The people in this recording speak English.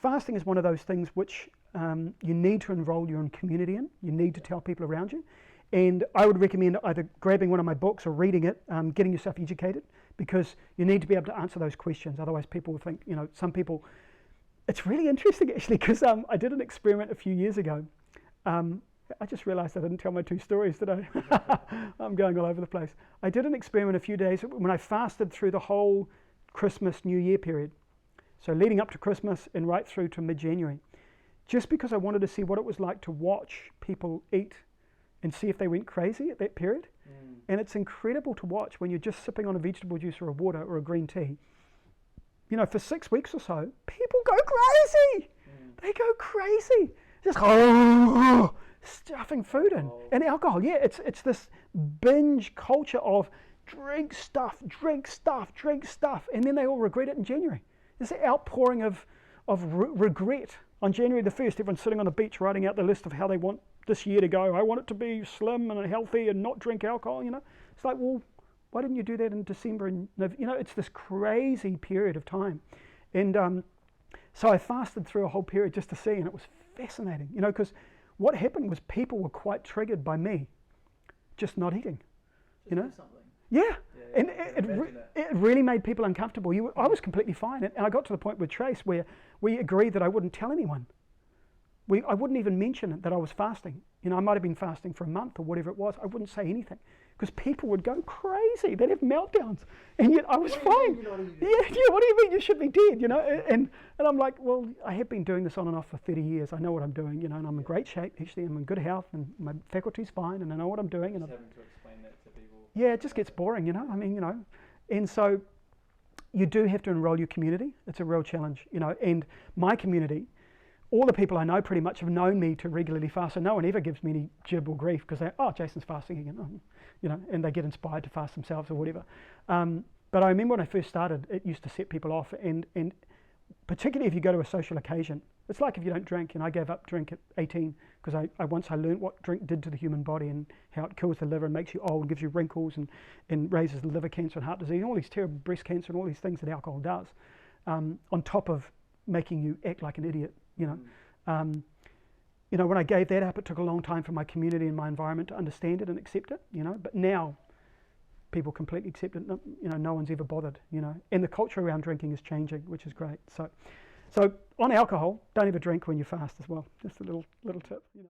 Fasting is one of those things which you need to enroll your own community in. You need to tell people around you. And I would recommend either grabbing one of my books or reading it, getting yourself educated, because you need to be able to answer those questions. Otherwise people will think, some people, it's really interesting actually, because I did an experiment a few years ago. I just realized I didn't tell my two stories, did I? I'm going all over the place. I did an experiment a few days when I fasted through the whole Christmas, New Year period. So leading up to Christmas and right through to mid-January. Just because I wanted to see what it was like to watch people eat and see if they went crazy at that period. And it's incredible to watch when you're just sipping on a vegetable juice or a water or a green tea. For 6 weeks or so, people go crazy. They go crazy. Just stuffing food in. And alcohol, yeah, it's this binge culture of drink stuff, and then they all regret it in January. This outpouring of regret. On January the 1st, everyone's sitting on the beach writing out the list of how they want this year to go. I want it to be slim and healthy and not drink alcohol, It's like, well, why didn't you do that in December? And it's this crazy period of time. And so I fasted through a whole period just to see, and it was fascinating, because what happened was people were quite triggered by me just not eating, Just do something. Yeah, and it really made people uncomfortable. I was completely fine, and I got to the point with Trace where we agreed that I wouldn't tell anyone. I wouldn't even mention that I was fasting. I might have been fasting for a month or whatever it was. I wouldn't say anything because people would go crazy. They'd have meltdowns, and yet I was fine. Yeah, what do you mean? You should be dead, And I'm like, well, I have been doing this on and off for 30 years. I know what I'm doing, and I'm in great shape. Actually, I'm in good health, and my faculty's fine, and I know what I'm doing. And having to explain that to people. Yeah, it just gets boring, and so you do have to enroll your community. It's a real challenge, and my community, all the people I know pretty much have known me to regularly fast, so no one ever gives me any jib or grief because Jason's fasting again, and they get inspired to fast themselves or whatever. But I remember when I first started, it used to set people off, and particularly if you go to a social occasion. It's like if you don't drink, and I gave up drink at 18 because I once learned what drink did to the human body and how it kills the liver and makes you old and gives you wrinkles and raises liver cancer and heart disease and all these terrible breast cancer and all these things that alcohol does, on top of making you act like an idiot, when I gave that up, it took a long time for my community and my environment to understand it and accept it, but now people completely accept it. No one's ever bothered, and the culture around drinking is changing, which is great. So on alcohol, don't ever drink when you fast as well. Just a little tip.